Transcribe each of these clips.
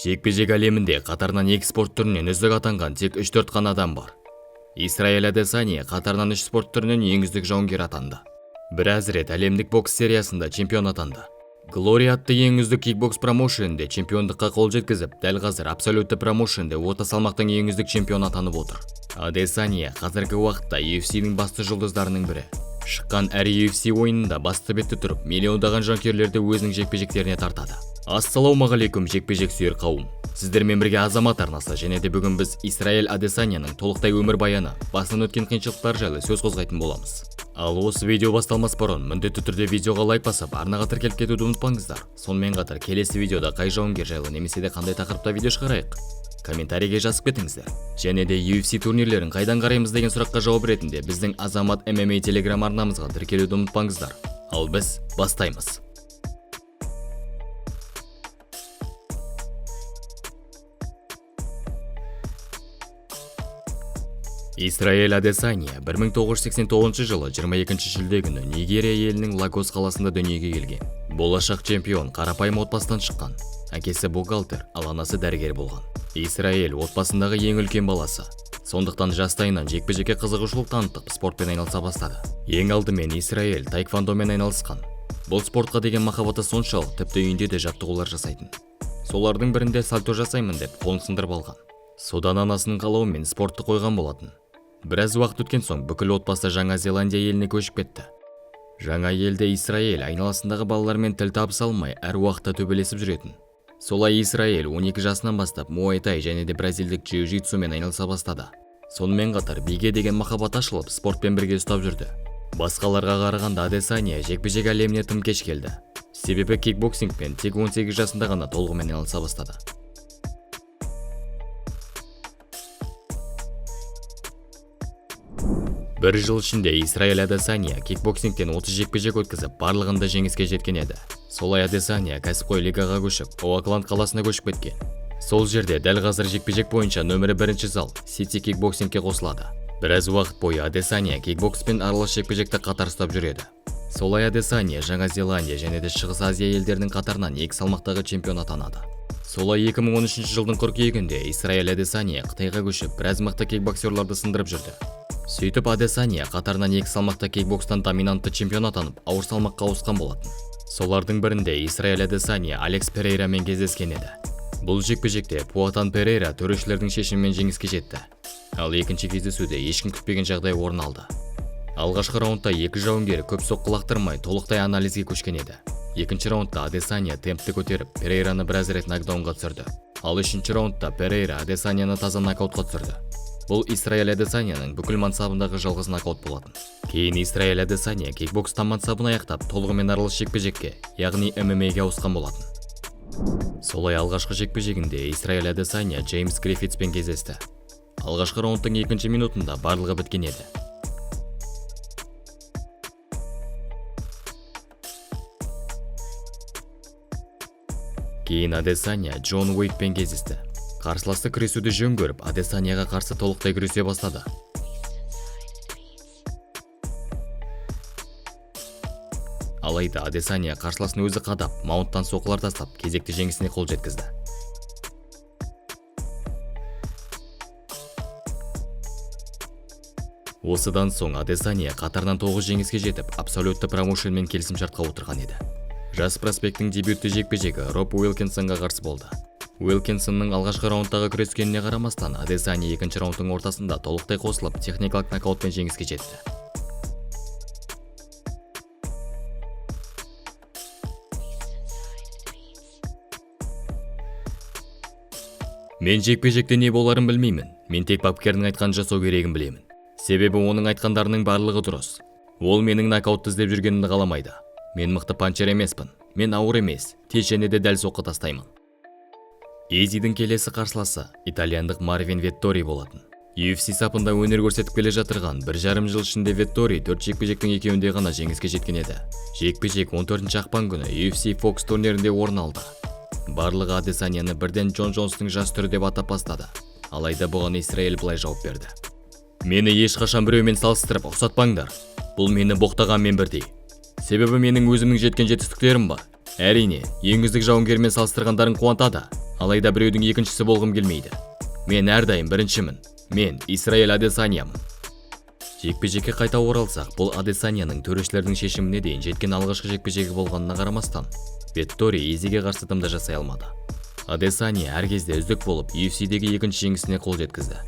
Жекпе-жек әлемінде қатарынан 2 спорт түрінен үздік атанған тек 3-4 қана адам бар. Исраэль Адесания қатарынан 3 спорт түрінен ең үздік жауынгер атанды. Біраз рет әлемдік бокс сериясында чемпион атанды. Glory атты ең үздік кикбокс промоушенінде чемпиондыққа қол жеткізіп, дәл қазір абсолютті промоушенде орта салмақтың ең үздік чемпион атанып отыр. Адесания қазіргі уақытта UFC-ның басты жұлдыздарының бірі. Шыққан әр UFC ойынында басты бетте тұрып, миллиондаған жанкүйерлерді өзінің жекпе-жектеріне тартады. Ассалаумағалейкум жекпе-жек сүйер қауым. Сіздермен бірге Азамат арнасы, және де бүгін біз Исраэль Адесанияның толықтай өмір баяны, басынан өткен қиыншылықтар жайлы сөз қозғайтын боламыз. Ал осы видео басталмас бұрын міндетті түрде видеоға лайк басып, арнаға тіркеліп кетуді ұмытпаңыздар. Сонымен қатар келесі видеода қай жауынгер жайлы немесе де қандай тақырыпта видео шығарайық, комментарийге жазып кетіңіздер. Және де UFC турнирлерін қайдан қараймыз деген сұраққа жауап ретінде біздің Азамат MMA телеграм арнамызға тіркелуді ұмытпаңыздар. Ал біз бастаймыз. Исраэль Адесания 1989 жылы 22 шілде күні Нигерия елінің Лагос қаласында дүниеге келген. Болашақ чемпион қарапайым отбасынан шыққан. Әкесі бухгалтер, ал анасы дәрігер болған. Исраэль отбасындағы ең үлкен баласы. Сондықтан жастайынан жекпе-жекке қызығушылық танытып, спортпен айналыса бастады. Ең алдымен Исраэль таэквондомен айналысқан. Бұл спортқа деген махаббаты соншалық, тіпті үйінде де жаттығулар жасайтын. Солардың бірінде сальто жасаймын деп қолын сындырып алған. Содан анасының қалауымен спортты қойған болатын. Біраз уақыт өткен соң бүкіл отбасы Жаңа Зеландия еліне көшіп кетті. Жаңа елде Исраэль айналасындағы балалармен тіл табыса алмай, әр уақытта төбелесіп жүретін. Солай Исраэль 12 жасынан бастап муай-тай және де бразилдік джиу-джитсумен айналыса бастады. Сонымен қатар биге деген махаббат ашылып, спортпен бірге ұстап жүрді. Басқаларға қарағанда Адесания жекпе-жек әлеміне тым кеш келді. Себебі кикбоксингпен тек 18 жасында ғана толығымен айналыса бастады. Бір жыл ішінде Исраэль Адесания кикбоксингтен 30 жекпе-жек өткізіп, барлығында жеңіске жеткен еді. Солай Адесания кәсіпқой лигаға көшіп, Оакланд қаласына көшіп кеткен. Сол жерде дәл қазір жекпе-жек бойынша нөмірі 1 зал Сити кикбоксингке қосылады. Біраз уақыт бойы Адесания кикбокспен аралас жекпе-жекті қатар ұстап жүреді. Солай Адесания Жаңа Зеландия және де Шығыс Азия елдерінің қатарынан 2 салмақтағы чемпион атанады. Солай 2013 жылдың қыркүйегінде Исраэль Адесания Қытайға көшіп, біраз мықты кикбоксерларды сындырып жүрді. Сөйтіп Адесания қатарынан 2 салмақта кикбокстан доминантты чемпион атанып, ауыр салмаққа ауысқан болатын. Солардың бірінде Исраэль Адесания Алекс Перейрамен кездескен еді. Бұл жекпе-жекте Пуатан Перейра төрешілердің шешімімен жеңіске жетті. Ал екінші кездесуде ешкім күтпеген жағдай орын алды. Алғашқы раундта 2 жауынгер көп соққы лақтырмай толықтай анализге көшкен еді. Екінші раундта Адесания темпті көтеріп, Перейраны біраз рет нокдаунға түсірді. Ал үшінші раундта Перейра Адесанияны таза нокаутқа түсірді. Бұл Исраэль Адесанияның бүкіл мансабындағы жалғыз нокаут болатын. Кейін Исраэль Адесания кикбокстан мансабын аяқтап, толығымен аралас жекпе-жекке, яғни MMA-ге ауысқан болатын. Солай алғашқы жекпе-жегінде Исраэль Адесания Джеймс Гриффитспен кездесті. Алғашқы раундтың 2 минутында барлығы біткен еді. Кейін Адесания Джон Уэйдпен кездесті. Қарсыласты күресуді жөн көріп, Адесанияға қарсы толықтай күресе бастады. Алайда Адесания қарсыласын өзі қадап, маунттан соққылар тастап, кезекті жеңісіне қол жеткізді. Осыдан соң Адесания қатарынан 9 жеңіске жетіп, абсолютті промоушенмен келісімшартқа отырған еді. Жас проспекттің дебютті жекпе-жегі Роб Уилкинсонға қарсы болды. Уилкинсонның алғашқы раундтағы күрескеніне қарамастан, Адесания 2 раундтың ортасында толықтай қосылып, техникалық нокаутпен жеңіске жетті. Мен жекпе-жекте не боларын білмеймін. Мен тек бапкердің айтқан жасау керегін білемін. Себебі оның айтқандарының барлығы дұрыс. Ол менің нокаутты іздеп жүргенімді қаламайды. Мен мықты панчер емеспін. Мен ауыр емес, тез және де дәл соққы тастаймын. Изидің келесі қарсыласы итальяндық Марвин Веттори болатын. UFC сапында өнер көрсетіп келе жатырған 1,5 жыл ішінде Веттори 4 жекпе-жектің екеуінде ғана жеңіске жеткен еді. Жекпе-жек 14 ақпан күні UFC Fox турнирінде орын алды. Барлығы Адесанияны бірден Джон Джонстың жас түрі деп атап бастады. Алайда бұған Исраэль былай жауап берді. Мені ешқашан біреумен салыстырып ұқсатпаңдар. Бұл мені боқтағанмен бірдей. Себебі менің өзімнің жеткен жетістіктерім бар. Әрине, ең үздік жауынгермен салыстырғандарын қуантады. Алайда біреудің екіншісі болғым келмейді. Мен әрдайым біріншімін. Мен Исраэль Адесанямын. Жекпе-жекке қайта оралсақ, бұл Адесанияның төрешілердің шешіміне дейін жеткен алғашқы жекпе-жегі болғанына қарамастан, Веттори Изиге қарсы тымда жасай алмады. Адесания әр кезде үздік болып, UFC-дегі екінші жеңісіне қол жеткізді.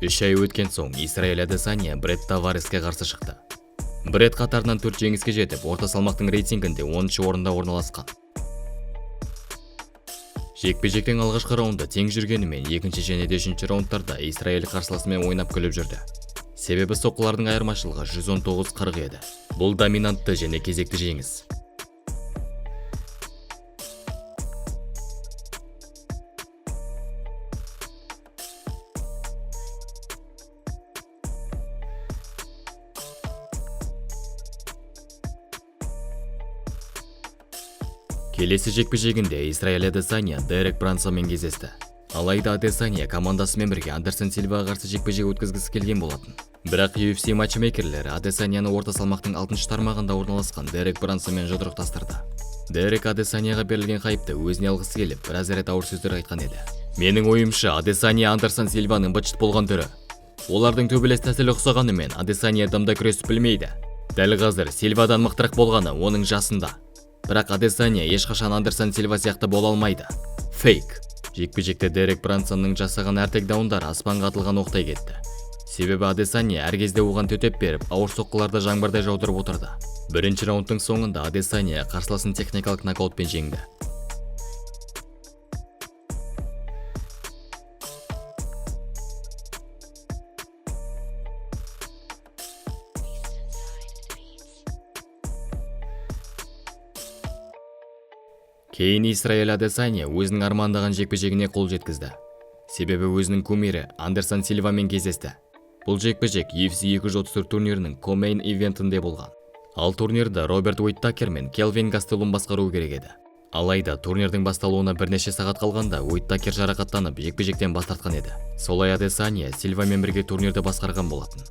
Үш ай өткен соң Исраэль Адесания Бред Тавареске қарсы шықты. Бред қатарынан 4 жеңіске жетіп, орта салмақтың рейтингінде 10-шы орында орналасқан. Жекпе-жектің алғашқы раунды тең жүргенімен, екінші және үшінші раундтарда Исраэль қарсыласымен ойнап күліп жүрді. Себебі соққылардың айырмашылығы 119-40 еді. Бұл доминантты және кезекті жеңіс. Келесі жекпе-жегінде Исраэль Адесания Дерек Брансонмен кездесті. Алайда Адесания командасымен бірге Андерсон Сильваға қарсы жекпе-жек өткізгісі келген болатын. Бірақ UFC матчмейкерлері Адесанияны орта салмақтың 6-шы тармағында орналасқан Дерек Брансонмен жұдырықтастырды. Дерек Адесанияға берілген хайпты өзіне алғысы келіп, біраз рет ауыр сөздер айтқан еді. Менің ойымша, Адесания Андерсон Сильваның быт-шыт болған түрі. Олардың төбелес тәсілі ұқсағанымен, Адесания дымда күресіп білмейді. Дәл қазір Сильвадан мықтырақ болғаны оның жасында. Бірақ Адесания ешқашан Андерсон Сильва сияқты бола алмайды. Фейк. Жекпе-жекте Дерек Брансонның жасаған әр тейкдаундары аспанға атылған оқтай кетті. Себебі Адесания әр кезде оған төтеп беріп, ауыр соққыларды жаңбырдай жаудырып отырды. Бірінші раундтың соңында Адесания қарсыласын техникалық нокаутпен жеңді. Кейін Исраэль Адесания өзінің армандаған жекпе-жегіне қол жеткізді. Себебі өзінің кумирі Андерсон Сильвамен кездесті. Бұл жекпе-жек UFC 234 турнирінің Co-Main ивентінде болған. Ал турнирді Роберт Уиттакер мен Келвин Гастелум басқару керек еді. Алайда турнирдің басталуына бірнеше сағат қалғанда Уиттакер жарақаттанып, жекпе-жектен бас тартқан еді. Солай Адесания Сильвамен бірге турнирді басқарған болатын.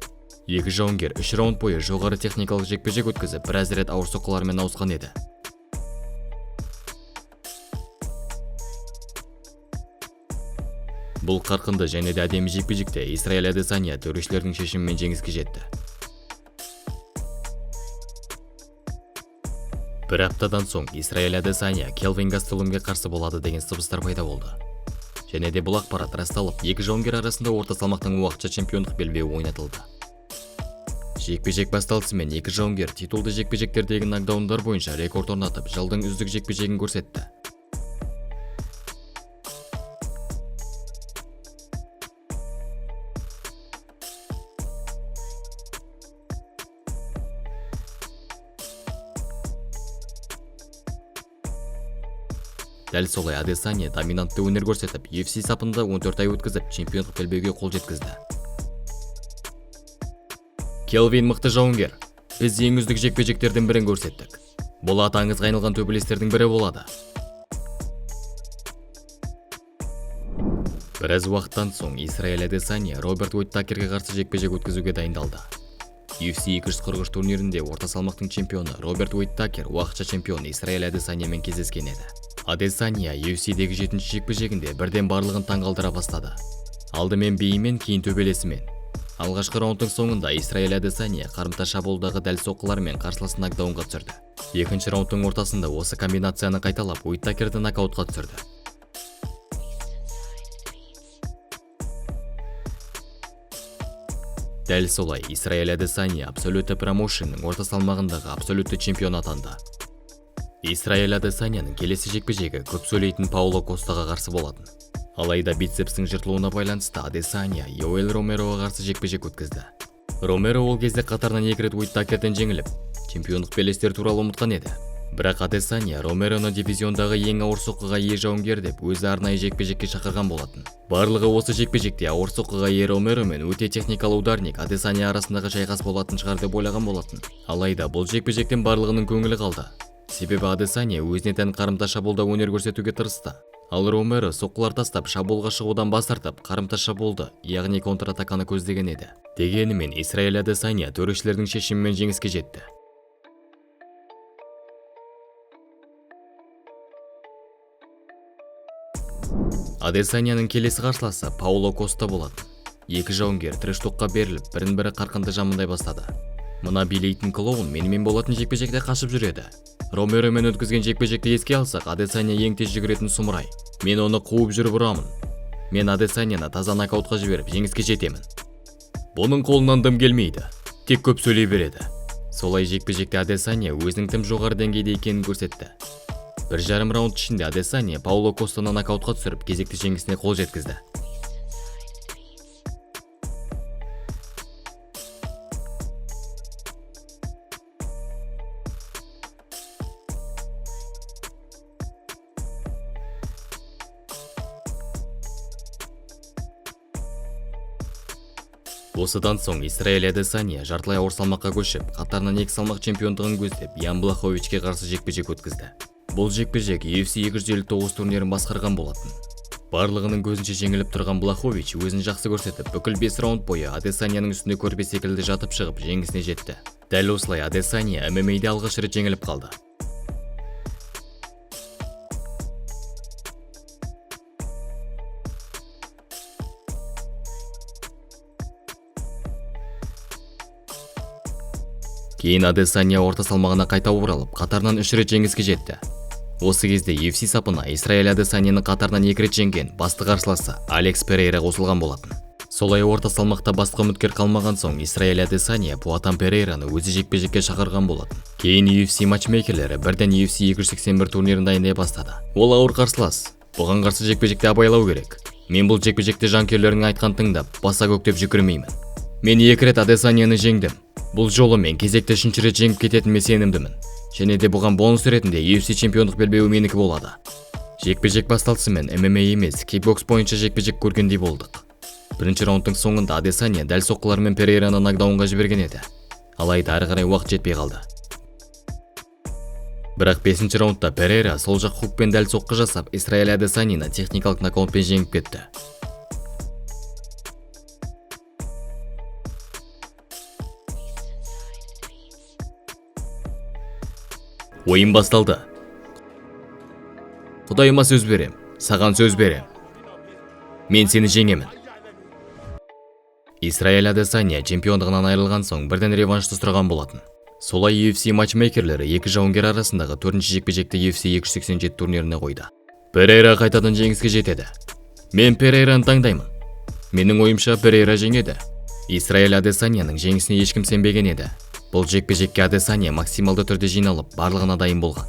Екі жауынгер 3 раунд бойы жоғары техникалық жекпе-жек өткізіп, біраз рет ауыр соққылармен ауысқан еді. Бұл қарқынды және де әдемі жекпе-жекте Исраэль Адесания төрешілердің шешімімен жеңіске жетті. Бір аптадан соң Исраэль Адесания Келвин Гастелумге қарсы болады деген сыбыстар пайда болды. Және де бұл ақпарат расталып, екі жауынгер арасында орта салмақтың уақытша чемпиондық белбеуі ойнатылды. Жекпе-жек басталысымен екі жауынгер титулды жекпе-жектердегі нокдаундар бойынша рекорд орнатып, жылдың үздік жекпе-жегін көрсетті. Дәл солай Адесания доминантты өнер көрсетіп, UFC сапында 14 ай өткізіп, чемпиондық белбеуге қол жеткізді. Келвин мықты жауынгер. Біз ең үздік жекпе-жектердің бірін көрсеттік. Бұл аңызға айналған төбелестердің бірі болады. Біраз уақыттан соң Исраэль Адесания Роберт Уиттакерге қарсы жекпе-жек өткізуге дайындалды. UFC 243 турнирінде орта салмақтың чемпионы Роберт Уиттакер уақытша чемпион Исраэль Адесаниямен кездескен еді. Адесания UFC-дегі 7-ші жекпе-жегінде бірден барлығын таңғалдыра бастады. Алдымен биімен, кейін төбелесімен. Алғашқы раундтың соңында Исраэль Адесания қарымта шабуылдағы дәл соққылармен қарсыласын нокдаунға түсірді. Екінші раундтың ортасында осы комбинацияны қайталап, Уиттакерді нокаутқа түсірді. Дәл солай Исраэль Адесания Absolute Promotion'ның орта салмағындағы абсолютті чемпион атанды. Исраэль Адесанияның келесі жекпе-жегі көп сөйлейтін Пауло Костаға қарсы болатын. Алайда бицепстің жыртылуына байланысты Адесания Йоэл Ромероға қарсы жекпе-жек өткізді. Ромеро ол кезде қатарынан 2 рет Уиттакерден жеңіліп, чемпиондық белестер туралы ұмытқан еді. Бірақ Адесания Ромероны дивизиондағы ең ауыр соққыға ие жауынгер деп өзі арнайы жекпе-жекке шақырған болатын. Барлығы осы жекпе-жекте ауыр соққыға ие Ромеро мен өте техникалы ударник Адесания арасындағы шайқас болатын шығар деп ойлаған болатын. Алайда бұл жекпе-жектен барлығының көңілі қалды. Себебі Адесания өзіне тән қарымта шабуылда өнер көрсетуге тырысты. Ал Ромеро соққылар тастап шабуылға шығудан бас тартып, қарымта шабуылды, яғни контратаканы көздеген еді. Дегенімен Исраэль Адесания төрешілердің шешімімен жеңіске жетті. Адесанияның келесі қарсыласы Пауло Коста болатын. Екі жауынгер трэш-токқа беріліп, бірін-бірі қарқынды жамындай бастады. Мына билейтін клоун менімен болатын жекпе-жекте қашып жүреді. Ромеромен өткізген жекпе-жекті еске алсақ, Адесания ең тез жүгіретін сұмырай. Мен оны қуып жүріп ұрамын. Мен Адесанияны таза нокаутқа жіберіп, жеңіске жетемін. Бұның қолынан дым келмейді, тек көп сөйлей береді. Солай жекпе-жекте Адесания өзінің тым жоғары деңгейде екенін көрсетті. 1,5 раунд ішінде Адесания Пауло Костаны нокаутқа түсіріп, кезекті жеңісіне қол жеткізді. Осыдан соң Исраэль Адесания жартылай ауыр салмаққа көшіп, қатарынан 2 салмақ чемпиондығын көздеп, Ян Блаховичке қарсы жекпе-жек өткізді. Бұл жекпе-жек UFC 259 турнирін басқарған болатын. Барлығының көзінше жеңіліп тұрған Блахович өзін жақсы көрсетіп, бүкіл 5 раунд бойы Адесанияның үстінде көрпе секілді жатып шығып, жеңісіне жетті. Дәл осылай Адесания MMA-де алғаш рет жеңіліп қалды. Кейін Адесания орта салмағына қайта оралып, қатарынан 3 рет жеңіске жетті. Осы кезде UFC сапына Исраэль Адесанияны қатарынан 2 рет жеңген басты қарсыласы Алекс Перейра қосылған болатын. Солай орта салмақта басқа үміткер қалмаған соң Исраэль Адесания Пуатан Перейраны өзі жекпе-жекке шақырған болатын. Кейін UFC матчмейкерлері бірден UFC 281 турнирін дайындай бастады. Ол ауыр қарсылас. Бұған қарсы жекпе-жекте абайлау керек. Мен бұл жекпе-жекте жанкүйерлердің айтқан тыңдап, баса көктеп жүгірмеймін. Мен 2 рет Адесанияны жеңдім. Бұл жолы мен кезекті 3 рет жеңіп кететініме сенімдімін. Және де бұған бонус ретінде UFC чемпиондық белбеуі менікі болады. Жекпе-жек басталысымен MMA емес, кикбокс бойынша жекпе-жек көргендей болдық. Бірінші раундтың соңында Адесания дәл соққылармен Перейраны нокдаунға жіберген еді. Алайда ары қарай уақыт жетпей қалды. Бірақ 5-ші раундта Перейра сол жақ хукпен дәл соққы жасап, Исраэль Адесанияны техникалық нокаутпен жеңіп кетті. Ойын басталды. Құдайыма сөз берем, саған сөз берем. Мен сені жеңемін. Исраэль Адесания чемпиондығынан айырылған соң бірден реваншты сұраған болатын. Солай UFC матчмейкерлері 2 жауынгер арасындағы 4-ші жекпе-жекті UFC 287 турниріне қойды. Перейра қайтадан жеңіске жетеді. Мен Перейраны таңдаймын. Менің ойымша Перейра жеңеді. Исраэль Адесанияның жеңісіне ешкім сенбеген еді. Бұл жекпе-жекке Адесания максималды түрде жиналып, барлығына дайын болған.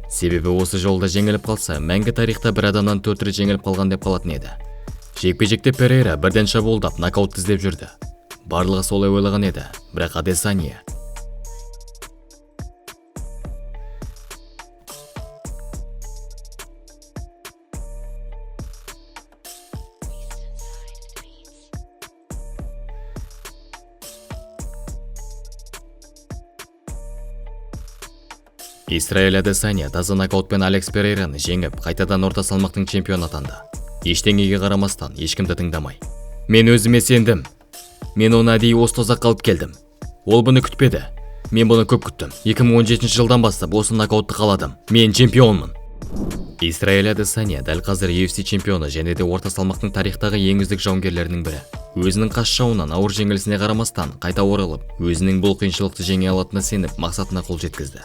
Себебі осы жолда жеңіліп қалса, мәңгі тарихта бір адамнан 4 рет жеңіліп қалған деп қалатын еді. Жекпе-жекте Перейра бірден шабуылдап, нокаут іздеп жүрді. Барлығы солай ойлаған еді, бірақ Адесания Исраэль Адесания таза нокаутпен Алекс Перейраны жеңіп, қайтадан орта салмақтың чемпионы атанды. Ештеңеге қарамастан, ешкімді тыңдамай. Мен өзіме сендім. Мен оны әдейі осы тозаққа алып келдім. Ол бұны күтпеді. Мен бұны көп күттім. 2017 жылдан бастап осы нокаутты қаладым. Мен чемпионмын. Исраэль Адесания дәл қазір UFC чемпионы және де орта салмақтың тарихтағы ең үздік жауынгерлерінің бірі. Өзінің қас жауынан ауыр жеңілісіне қарамастан, қайта оралып, өзінің бұл қиыншылықты жеңе алатынына сеніп, мақсатына қол жеткізді.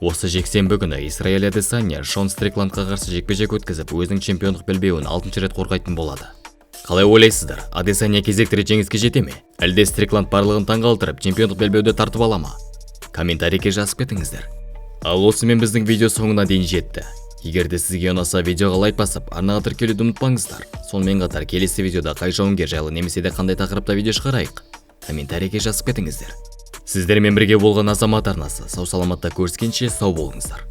Осы жексенбі күні Исраэль Адесания Шон Стрикландқа қарсы жекпе-жек өткізіп, өзінің чемпиондық белбеуін 6-шы рет қорғайтын болады. Қалай ойлайсыздар, Адесания кезекті рет жеңіске жете ме? Әлде Стрикланд барлығын таңғалдырып, чемпиондық белбеуді тартып ала ма? Комментарийге жазып кетіңіздер. Ал осымен біздің видео соңына дейін жетті. Егер де сізге ұнаса, видеоға лайк басып, арнаға тіркелуді ұмытпаңыздар. Сонымен қатар келесі видеода қай жауынгер жайлы немесе де қандай тақырыпта видео шығарайық? Комментарийге жазып кетіңіздер. Сіздермен бірге болған Азамат арнасы. Сау саламатта көріскенше сау болыңыздар.